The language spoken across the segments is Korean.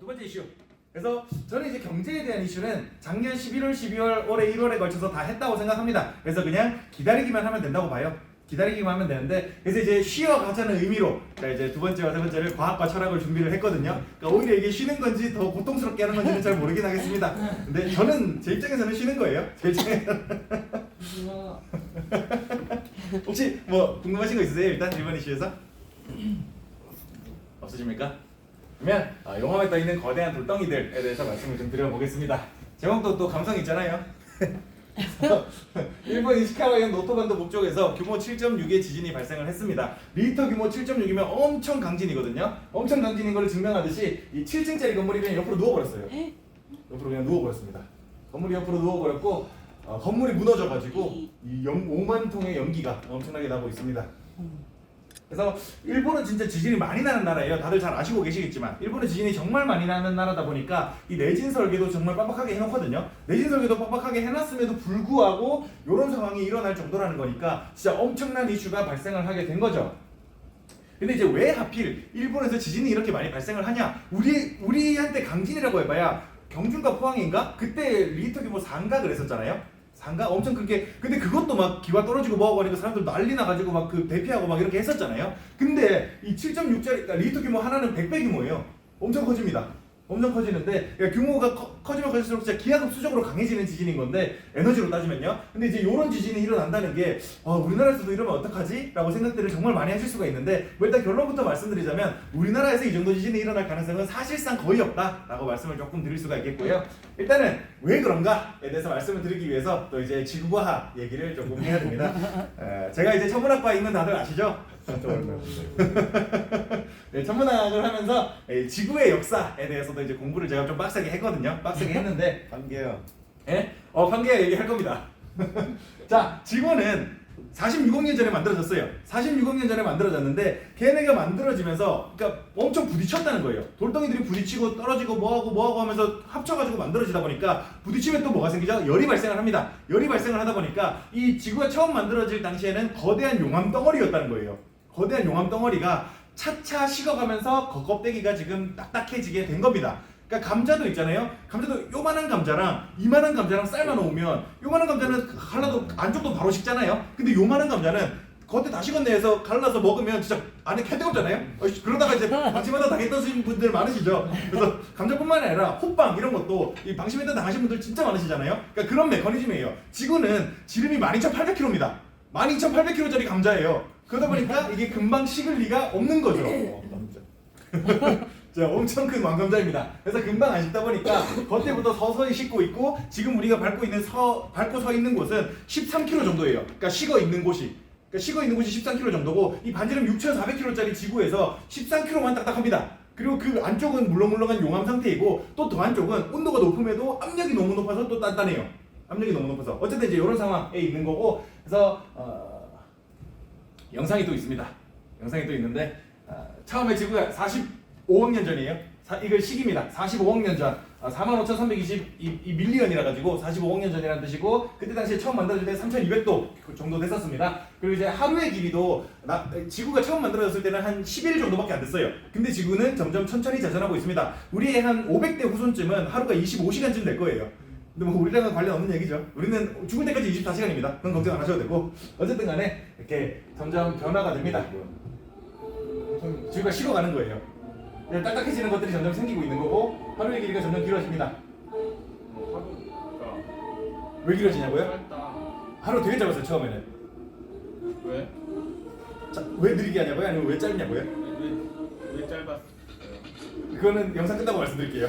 두 번째 이슈. 그래서 저는 이제 경제에 대한 이슈는 작년 11월, 12월, 올해 1월에 걸쳐서 다 했다고 생각합니다. 그래서 그냥 기다리기만 하면 된다고 봐요. 기다리기만 하면 되는데, 그래서 이제 쉬어가자는 의미로 이제 두 번째와 세 번째를 과학과 철학을 준비를 했거든요. 그러니까 오히려 이게 쉬는 건지 더 고통스럽게 하는 건지는 잘 모르긴 하겠습니다. 근데 저는 제 입장에서는 쉬는 거예요. 제 입장에서는. 혹시 뭐 궁금하신 거 있으세요? 일단 이번 이슈에서 없으십니까? 그러면 용암에 떠 있는 거대한 돌덩이들에 대해서 말씀을 좀 드려보겠습니다. 제목도 또 감성 있잖아요. 일본 이시카와현 노토반도 북쪽에서 규모 7.6의 지진이 발생을 했습니다. 리히터 규모 7.6이면 엄청 강진이거든요. 엄청 강진인 걸 증명하듯이 이 7층짜리 건물이 그냥 옆으로 누워버렸어요. 옆으로 그냥 누워버렸습니다. 건물이 옆으로 누워버렸고 건물이 무너져가지고 이 5만 통의 연기가 엄청나게 나고 있습니다. 그래서 일본은 진짜 지진이 많이 나는 나라예요. 다들 잘 아시고 계시겠지만 일본은 지진이 정말 많이 나는 나라다 보니까 이 내진 설계도 정말 빡빡하게 해놓거든요. 내진 설계도 빡빡하게 해놨음에도 불구하고 이런 상황이 일어날 정도라는 거니까 진짜 엄청난 이슈가 발생을 하게 된 거죠. 근데 이제 왜 하필 일본에서 지진이 이렇게 많이 발생을 하냐? 우리한테 강진이라고 해봐야 경주인가 포항인가? 그때 리히터 규모 4인가 그랬었잖아요. 상가 엄청 크게. 근데 그것도 막 기와 떨어지고 뭐하고 하니까 사람들 난리 나가지고 막 그 대피하고 막 이렇게 했었잖아요. 근데 이 7.6짜리 그러니까 리히터 규모 하나는 100배 규모예요. 엄청 커집니다. 엄청 커지는데 그러니까 규모가 커지면 커질수록 진짜 기하급수적으로 강해지는 지진인 건데 에너지로 따지면요. 근데 이제 이런 지진이 일어난다는 게 우리나라에서도 이러면 어떡하지? 라고 생각들을 정말 많이 하실 수가 있는데 뭐 일단 결론부터 말씀드리자면 우리나라에서 이 정도 지진이 일어날 가능성은 사실상 거의 없다라고 말씀을 조금 드릴 수가 있겠고요. 일단은 왜 그런가에 대해서 말씀을 드리기 위해서 또 이제 지구과학 얘기를 조금 해야 됩니다. 제가 이제 천문학과에 있는 다들 아시죠? 네, 천문학을 하면서 지구의 역사에 대해서도 이제 공부를 제가 좀 빡세게 했거든요. 빡세게 했는데 반개요. 예? 반개야 얘기할 겁니다. 자, 지구는 46억 년 전에 만들어졌어요. 46억 년 전에 만들어졌는데 걔네가 만들어지면서 그러니까 엄청 부딪혔다는 거예요. 돌덩이들이 부딪히고 떨어지고 뭐하고 하면서 합쳐가지고 만들어지다 보니까 부딪히면 또 뭐가 생기죠? 열이 발생을 합니다. 열이 발생을 하다 보니까 이 지구가 처음 만들어질 당시에는 거대한 용암 덩어리였다는 거예요. 거대한 용암 덩어리가 차차 식어가면서 겉껍데기가 지금 딱딱해지게 된 겁니다. 그러니까 감자도 있잖아요. 감자도 요만한 감자랑 이만한 감자랑 삶아 놓으면 요만한 감자는 갈라도 안쪽도 바로 식잖아요. 근데 요만한 감자는 겉에 다 식었네 해서 갈라서 먹으면 진짜 안에 캐뜨겁잖아요. 그러다가 이제 방심하다 당했던 분들 많으시죠. 그래서 감자뿐만 아니라 호빵 이런 것도 이 방심했다 당하신 분들 진짜 많으시잖아요. 그러니까 그런 메커니즘이에요. 지구는 지름이 12,800km입니다. 12,800km짜리 감자예요. 그러다 보니까 이게 금방 식을 리가 없는 거죠. 자, 엄청 큰 왕감자입니다. 그래서 금방 안 식다 보니까 겉에부터 서서히 식고 있고 지금 우리가 밟고 서 있는 곳은 13km 정도예요. 그러니까 식어 있는 곳이 13km 정도고 이 반지름 6,400km짜리 지구에서 13km만 딱딱합니다. 그리고 그 안쪽은 물렁물렁한 용암 상태이고 또 더 안쪽은 온도가 높음에도 압력이 너무 높아서 또 단단해요. 압력이 너무 높아서 어쨌든 이제 이런 상황에 있는 거고 그래서 영상이 또 있습니다. 영상이 또 있는데 처음에 지구가 45억 년 전이에요. 이걸 시기입니다. 45억 년 전. 45,322 밀리언이라 가지고 45억 년 전이라는 뜻이고 그때 당시에 처음 만들어질 때 3,200도 정도 됐었습니다. 그리고 이제 하루의 길이도 지구가 처음 만들어졌을 때는 한 10일 정도밖에 안 됐어요. 근데 지구는 점점 천천히 자전하고 있습니다. 우리의 한 500대 후손쯤은 하루가 25시간쯤 될 거예요. 근데 뭐 우리랑은 관련 없는 얘기죠. 우리는 죽을 때까지 24시간입니다. 그건 걱정 안 하셔도 되고 어쨌든 간에 이렇게 점점 변화가 됩니다. 지구가 식어가는 거예요. 딱딱해지는 것들이 점점 생기고 있는 거고 하루의 길이가 점점 길어집니다. 하루가 왜 길어지냐고요? 짧다. 하루 되게 짧았어요 처음에는. 왜? 자, 왜 느리게 하냐고요? 아니면 왜 짧냐고요? 왜 짧았어요? 그거는 영상 끝나고 말씀드릴게요.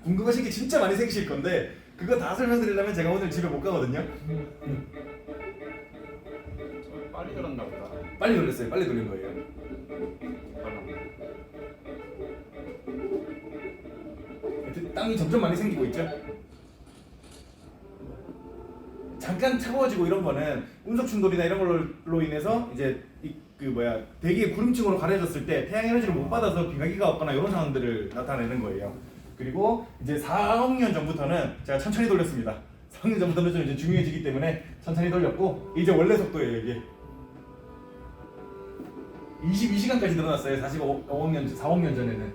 궁금하신 게 진짜 많이 생기실 건데 그거 다 설명드리려면 제가 오늘 집에 못 가거든요. 빨리 들었나 보다. 빨리 돌렸어요. 빨리 돌린 거예요. 땅이 점점 많이 생기고 있죠. 잠깐 차가워지고 이런 거는 운석 충돌이나 이런 걸로 인해서 이제 대기의 구름층으로 가려졌을 때 태양 에너지를 못 받아서 비가기가 없거나 이런 상황들을 나타내는 거예요. 그리고 이제 4억 년 전부터는 제가 천천히 돌렸습니다. 4억 년 전부터는 좀 이제 중요해지기 때문에 천천히 돌렸고 이제 원래 속도예요 이게. 22시간까지 늘어났어요. 4억 년 전에는.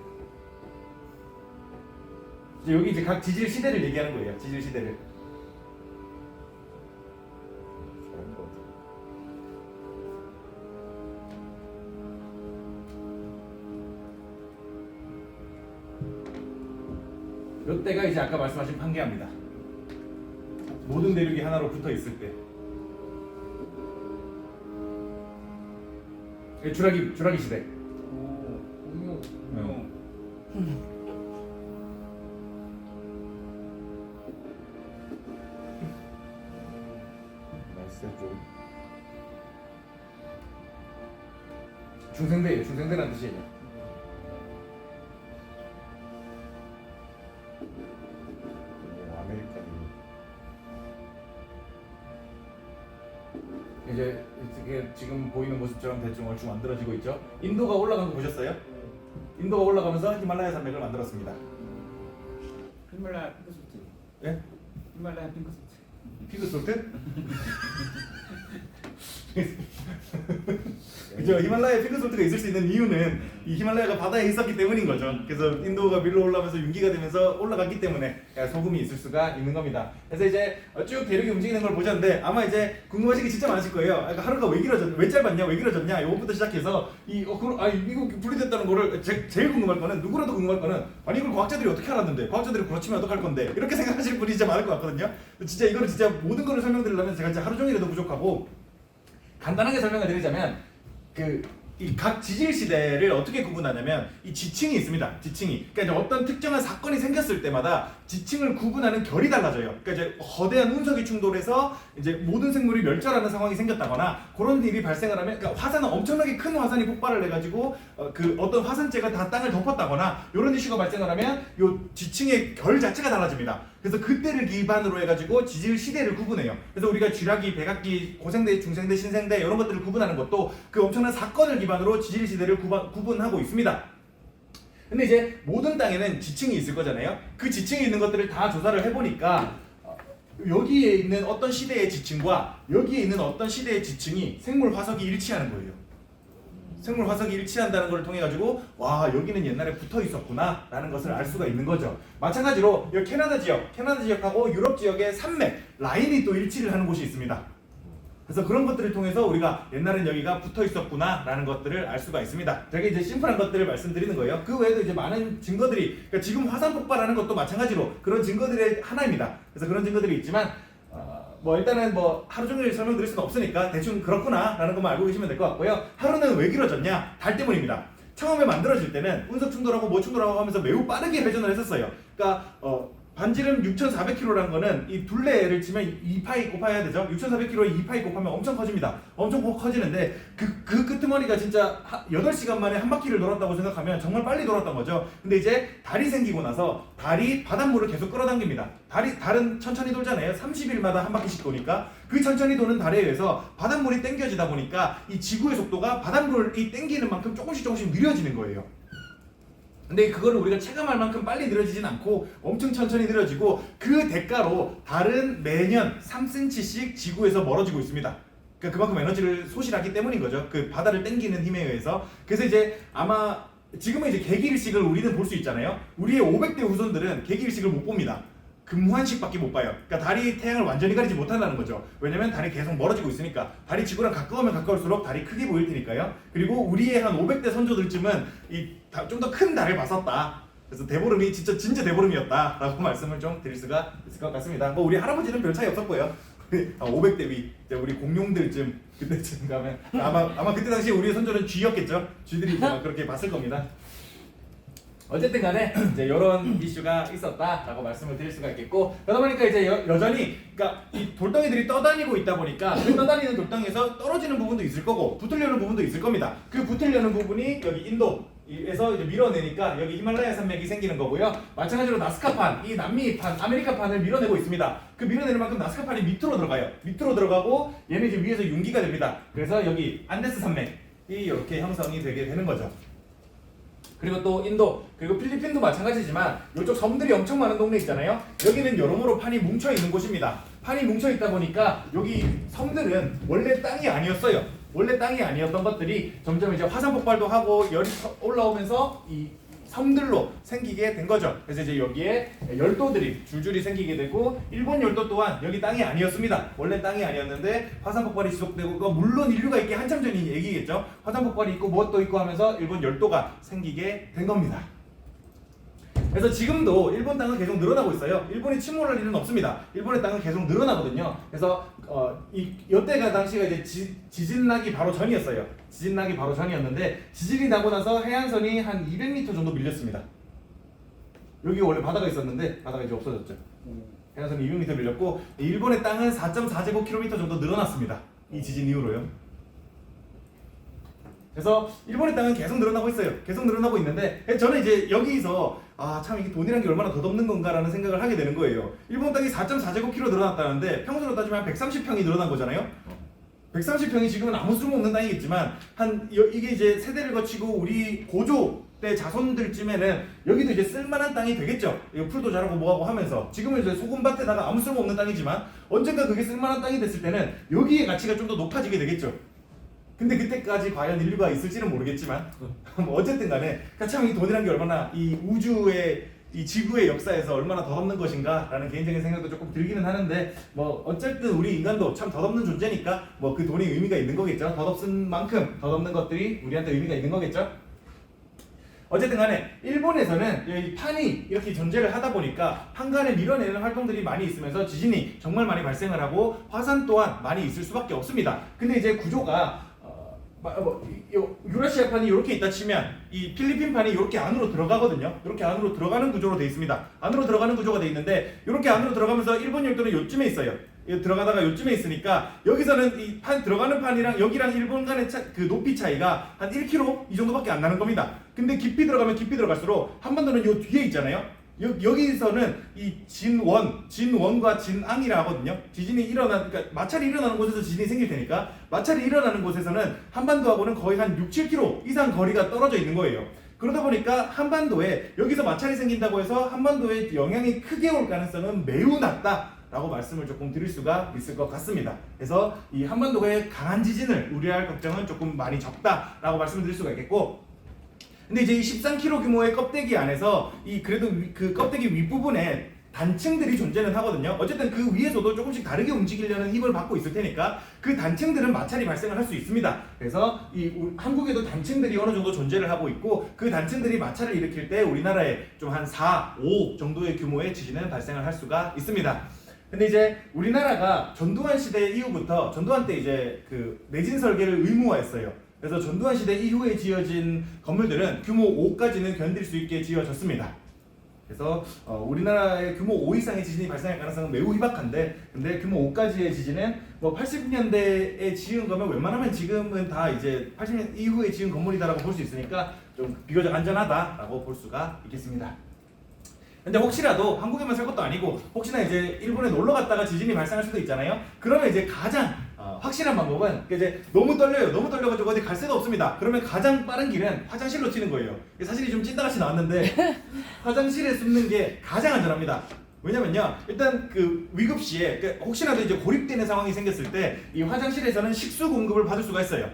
이제 여기 이제 각 지질 시대를 얘기하는 거예요. 지질 시대를. 이때가 이제 아까 말씀하신 판게아입니다. 모든 대륙이 하나로 붙어 있을 때. 주라기 시대. 오, 공룡. 나이스 좀. 중생대예요. 중생대라는 뜻이에요. 이제 이게 지금 보이는 모습처럼 대충 얼추 만들어지고 있죠. 인도가 올라간 거 보셨어요? 인도가 올라가면서 히말라야 산맥을 만들었습니다. 히말라야 핑크소트. 예? 히말라야 핑크소트. 피그솔트? 그죠? 히말라야 핑크솔트가 있을 수 있는 이유는 이 히말라야가 바다에 있었기 때문인 거죠. 그래서 인도가 밀로 올라오면서 윤기가 되면서 올라갔기 때문에 소금이 있을 수가 있는 겁니다. 그래서 이제 쭉 대륙이 움직이는 걸 보셨는데 아마 이제 궁금하신 게 진짜 많으실 거예요. 그러니까 하루가 왜 짧았냐, 왜 길어졌냐 이것부터 시작해서 이거 분리됐다는 거를 제일 궁금할 거는 누구라도 궁금할 거는 아니 이걸 과학자들이 어떻게 알았는데 과학자들이 그렇지면 어떡할 건데 이렇게 생각하시는 분이 진짜 많을 것 같거든요. 진짜 이거를 진짜 모든 거를 설명드리려면 제가 진짜 하루 종일에도 부족하고 간단하게 설명을 드리자면 이 각 지질 시대를 어떻게 구분하냐면 이 지층이 있습니다. 지층이. 그러니까 이제 어떤 특정한 사건이 생겼을 때마다 지층을 구분하는 결이 달라져요. 그러니까 이제 거대한 운석이 충돌해서 이제 모든 생물이 멸절하는 상황이 생겼다거나 그런 일이 발생을 하면 그러니까 화산은 엄청나게 큰 화산이 폭발을 해가지고 어떤 화산재가 다 땅을 덮었다거나 이런 이슈가 발생을 하면 요 지층의 결 자체가 달라집니다. 그래서 그때를 기반으로 해가지고 지질 시대를 구분해요. 그래서 우리가 쥐라기, 백악기, 고생대, 중생대, 신생대 이런 것들을 구분하는 것도 그 엄청난 사건을 기반으로 지질 시대를 구분하고 있습니다. 근데 이제 모든 땅에는 지층이 있을 거잖아요. 그 지층이 있는 것들을 다 조사를 해보니까 여기에 있는 어떤 시대의 지층과 여기에 있는 어떤 시대의 지층이 생물 화석이 일치하는 거예요. 생물 화석이 일치한다는 걸 통해 가지고 와 여기는 옛날에 붙어 있었구나 라는 것을 알 수가 있는 거죠. 마찬가지로 이 캐나다 지역하고 유럽 지역의 산맥 라인이 또 일치를 하는 곳이 있습니다. 그래서 그런 것들을 통해서 우리가 옛날엔 여기가 붙어 있었구나 라는 것들을 알 수가 있습니다. 되게 이제 심플한 것들을 말씀드리는 거예요. 그 외에도 이제 많은 증거들이 그러니까 지금 화산 폭발하는 것도 마찬가지로 그런 증거들의 하나입니다. 그래서 그런 증거들이 있지만 일단은 하루 종일 설명드릴 수는 없으니까 대충 그렇구나 라는 것만 알고 계시면 될 것 같고요. 하루는 왜 길어졌냐? 달 때문입니다. 처음에 만들어질 때는 운석 충돌하고 뭐 충돌하고 하면서 매우 빠르게 회전을 했었어요. 그러니까 반지름 6,400km라는 거는 이 둘레를 치면 2파이 곱해야 되죠. 6,400km에 2파이 곱하면 엄청 커집니다. 엄청 커지는데 그 끄트머리가 진짜 8시간 만에 한 바퀴를 돌았다고 생각하면 정말 빨리 돌았던 거죠. 근데 이제 달이 생기고 나서 달이 바닷물을 계속 끌어당깁니다. 달은 천천히 돌잖아요. 30일마다 한 바퀴씩 도니까 그 천천히 도는 달에 의해서 바닷물이 당겨지다 보니까 이 지구의 속도가 바닷물이 당기는 만큼 조금씩 느려지는 거예요. 근데 그거를 우리가 체감할 만큼 빨리 느려지진 않고 엄청 천천히 느려지고 그 대가로 달은 매년 3cm씩 지구에서 멀어지고 있습니다. 그러니까 그만큼 에너지를 소실하기 때문인 거죠. 그 바다를 당기는 힘에 의해서. 그래서 이제 아마 지금은 이제 개기일식을 우리는 볼 수 있잖아요. 우리의 500대 후손들은 개기일식을 못 봅니다. 금환식밖에 못 봐요. 그러니까 달이 태양을 완전히 가리지 못한다는 거죠. 왜냐면 달이 계속 멀어지고 있으니까. 달이 지구랑 가까우면 가까울수록 달이 크게 보일 테니까요. 그리고 우리의 한 500대 선조들쯤은 좀 더 큰 달을 봤었다. 그래서 대보름이 진짜 대보름이었다 라고 말씀을 좀 드릴 수가 있을 것 같습니다. 우리 할아버지는 별 차이 없었고요. 500대 위 우리 공룡들쯤 그때쯤 가면 아마 그때 당시에 우리의 선조는 쥐였겠죠. 쥐들이 그렇게 봤을 겁니다. 어쨌든 간에 이제 이런 이슈가 있었다라고 말씀을 드릴 수가 있겠고 그러다 보니까 이제 여전히 그러니까 이 돌덩이들이 떠다니고 있다 보니까 그 떠다니는 돌덩이에서 떨어지는 부분도 있을 거고 붙으려는 부분도 있을 겁니다. 그 붙으려는 부분이 여기 인도에서 이제 밀어내니까 여기 히말라야 산맥이 생기는 거고요. 마찬가지로 나스카판, 이 남미판, 아메리카판을 밀어내고 있습니다. 그 밀어내는 만큼 나스카판이 밑으로 들어가요. 밑으로 들어가고 얘는 이제 위에서 융기가 됩니다. 그래서 여기 안데스 산맥이 이렇게 형성이 되게 되는 거죠. 그리고 또 인도 그리고 필리핀도 마찬가지지만 이쪽 섬들이 엄청 많은 동네 있잖아요. 여기는 여러모로 판이 뭉쳐 있는 곳입니다. 판이 뭉쳐 있다 보니까 여기 섬들은 원래 땅이 아니었어요. 원래 땅이 아니었던 것들이 점점 이제 화산 폭발도 하고 열이 올라오면서 이 섬들로 생기게 된 거죠. 그래서 이제 여기에 열도들이 줄줄이 생기게 되고 일본 열도 또한 여기 땅이 아니었습니다. 원래 땅이 아니었는데 화산 폭발이 지속되고 물론 인류가 있기 한참 전 얘기겠죠. 화산 폭발이 있고 무엇도 있고 하면서 일본 열도가 생기게 된 겁니다. 그래서 지금도 일본 땅은 계속 늘어나고 있어요. 일본이 침몰할 일은 없습니다. 일본의 땅은 계속 늘어나거든요. 그래서 이때가 당시가 이제 지진 나기 바로 전이었어요. 지진 나기 바로 전이었는데 지진이 나고 나서 해안선이 한 200m 정도 밀렸습니다. 여기 원래 바다가 있었는데 바다가 이제 없어졌죠. 해안선이 200m 밀렸고 일본의 땅은 4.4제곱킬로미터 정도 늘어났습니다. 이 지진 이후로요. 그래서 일본의 땅은 계속 늘어나고 있어요. 계속 늘어나고 있는데 저는 이제 여기서 참 이게 돈이란 게 얼마나 덧없는 건가라는 생각을 하게 되는 거예요. 일본 땅이 4.4제곱킬로 늘어났다는데 평수로 따지면 한 130평이 늘어난 거잖아요. 130평이 지금은 아무 쓸모없는 땅이겠지만 이게 이제 세대를 거치고 우리 고조 때 자손들쯤에는 여기도 이제 쓸만한 땅이 되겠죠. 풀도 자라고 뭐하고 하면서 지금은 이제 소금밭에다가 아무 쓸모없는 땅이지만 언젠가 그게 쓸만한 땅이 됐을 때는 여기의 가치가 좀 더 높아지게 되겠죠. 근데 그때까지 과연 인류가 있을지는 모르겠지만 뭐 어쨌든 간에 참 이 돈이란 게 얼마나 이 우주의 이 지구의 역사에서 얼마나 덧없는 것인가 라는 개인적인 생각도 조금 들기는 하는데 뭐 어쨌든 우리 인간도 참 덧없는 존재니까 뭐 그 돈이 의미가 있는 거겠죠. 덧없은 만큼 덧없는 것들이 우리한테 의미가 있는 거겠죠. 어쨌든 간에 일본에서는 이 판이 이렇게 존재를 하다 보니까 한간에 밀어내는 활동들이 많이 있으면서 지진이 정말 많이 발생을 하고 화산 또한 많이 있을 수밖에 없습니다. 근데 이제 구조가 유라시아 판이 이렇게 있다 치면 이 필리핀 판이 이렇게 안으로 들어가거든요. 이렇게 안으로 들어가는 구조로 되어 있습니다. 안으로 들어가는 구조가 되어 있는데 이렇게 안으로 들어가면서 일본 열도는 요쯤에 있어요. 들어가다가 요쯤에 있으니까 여기서는 이 판 들어가는 판이랑 여기랑 일본 간의 그 높이 차이가 한 1km 이 정도밖에 안 나는 겁니다. 근데 깊이 들어가면 깊이 들어갈수록 한반도는 요 뒤에 있잖아요. 여기서는 이 진원과 진앙이라 하거든요. 지진이 그러니까 마찰이 일어나는 곳에서 지진이 생길 테니까 마찰이 일어나는 곳에서는 한반도하고는 거의 한 6, 7km 이상 거리가 떨어져 있는 거예요. 그러다 보니까 한반도에 여기서 마찰이 생긴다고 해서 한반도에 영향이 크게 올 가능성은 매우 낮다라고 말씀을 조금 드릴 수가 있을 것 같습니다. 그래서 이 한반도의 강한 지진을 우려할 걱정은 조금 많이 적다라고 말씀을 드릴 수가 있겠고, 근데 이제 이 13km 규모의 껍데기 안에서 그래도 그 껍데기 윗부분에 단층들이 존재는 하거든요. 어쨌든 그 위에서도 조금씩 다르게 움직이려는 힘을 받고 있을 테니까 그 단층들은 마찰이 발생을 할 수 있습니다. 그래서 한국에도 단층들이 어느 정도 존재를 하고 있고 그 단층들이 마찰을 일으킬 때 우리나라에 좀 한 4, 5 정도의 규모의 지진은 발생을 할 수가 있습니다. 근데 이제 우리나라가 전두환 시대 이후부터 전두환 때 이제 그 내진 설계를 의무화했어요. 그래서 전두환 시대 이후에 지어진 건물들은 규모 5까지는 견딜 수 있게 지어졌습니다. 그래서 우리나라의 규모 5 이상의 지진이 발생할 가능성은 매우 희박한데, 근데 규모 5까지의 지진은 뭐 80년대에 지은 거면 웬만하면 지금은 다 이제 80년 이후에 지은 건물이다라고 볼 수 있으니까 좀 비교적 안전하다라고 볼 수가 있겠습니다. 근데 혹시라도 한국에만 살 것도 아니고 혹시나 이제 일본에 놀러 갔다가 지진이 발생할 수도 있잖아요. 그러면 이제 가장 확실한 방법은 이제 너무 떨려가지고 어디 갈 새도 없습니다. 그러면 가장 빠른 길은 화장실로 튀는 거예요. 사실이 좀 찐따같이 나왔는데 화장실에 숨는 게 가장 안전합니다. 왜냐면요, 일단 그 위급 시에 혹시라도 이제 고립되는 상황이 생겼을 때 이 화장실에서는 식수 공급을 받을 수가 있어요.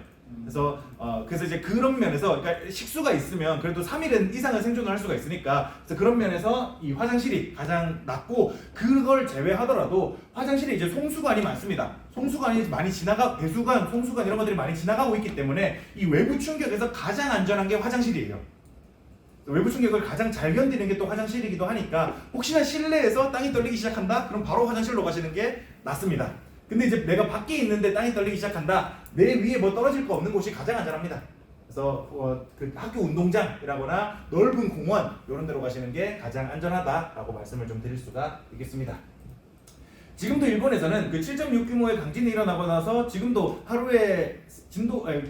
그래서 이제 그런 면에서 그러니까 식수가 있으면 그래도 3일은 이상은 생존을 할 수가 있으니까 그래서 그런 면에서 이 화장실이 가장 낫고, 그걸 제외하더라도 화장실에 이제 송수관이 많습니다. 송수관이 많이 배수관, 송수관 이런 것들이 많이 지나가고 있기 때문에 이 외부 충격에서 가장 안전한 게 화장실이에요. 외부 충격을 가장 잘 견디는 게 또 화장실이기도 하니까 혹시나 실내에서 땅이 떨리기 시작한다? 그럼 바로 화장실로 가시는 게 낫습니다. 근데 이제 내가 밖에 있는데 땅이 떨리기 시작한다. 내 위에 뭐 떨어질 거 없는 곳이 가장 안전합니다. 그래서 그 학교 운동장이라거나 넓은 공원 이런 데로 가시는 게 가장 안전하다라고 말씀을 좀 드릴 수가 있겠습니다. 지금도 일본에서는 그 7.6 규모의 강진이 일어나고 나서 지금도 하루에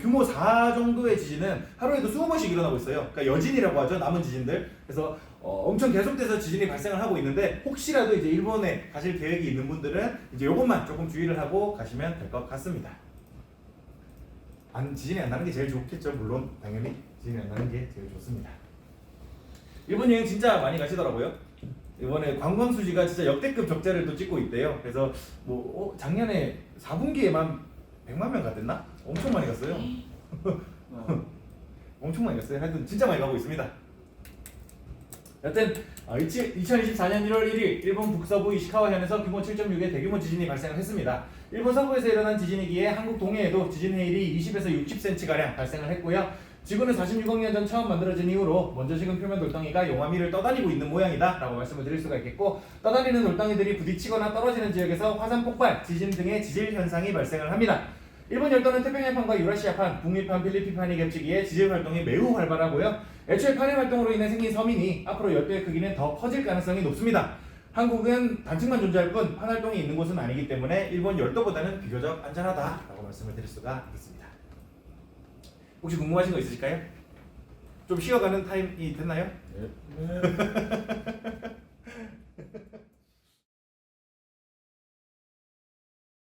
규모 4 정도의 지진은 하루에도 20번씩 일어나고 있어요. 그러니까 여진이라고 하죠. 남은 지진들. 그래서 엄청 계속돼서 지진이 발생을 하고 있는데 혹시라도 이제 일본에 가실 계획이 있는 분들은 이제 요것만 조금 주의를 하고 가시면 될 것 같습니다. 지진이 안 나는 게 제일 좋겠죠. 물론 당연히 지진이 안 나는 게 제일 좋습니다. 일본 여행 진짜 많이 가시더라고요. 이번에 관광 수지가 진짜 역대급 적자를 또 찍고 있대요. 그래서 뭐 작년에 4분기에만 100만 명 갔댔나? 엄청 많이 갔어요. 엄청 많이 갔어요. 하여튼 진짜 많이 가고 있습니다. 여튼 2024년 1월 1일 일본 북서부 이시카와현에서 규모 7.6의 대규모 지진이 발생을 했습니다. 일본 서부에서 일어난 지진이기에 한국 동해에도 지진 해일이 20에서 60cm가량 발생을 했고요. 지구는 46억 년 전 처음 만들어진 이후로 먼저 식은 표면 돌덩이가 용암위를 떠다니고 있는 모양이다 라고 말씀을 드릴 수가 있겠고, 떠다니는 돌덩이들이 부딪히거나 떨어지는 지역에서 화산 폭발, 지진 등의 지질 현상이 발생을 합니다. 일본 열도는 태평양판과 유라시아판, 북미판, 필리핀판이 겹치기에 지질 활동이 매우 활발하고요. 애초에 판의 활동으로 인해 생긴 섬이니 앞으로 열도의 크기는 더 커질 가능성이 높습니다. 한국은 단층만 존재할 뿐 판 활동이 있는 곳은 아니기 때문에 일본 열도보다는 비교적 안전하다라고 말씀을 드릴 수가 있습니다. 혹시 궁금하신 거 있으실까요? 좀 쉬어가는 타임이 됐나요? 네.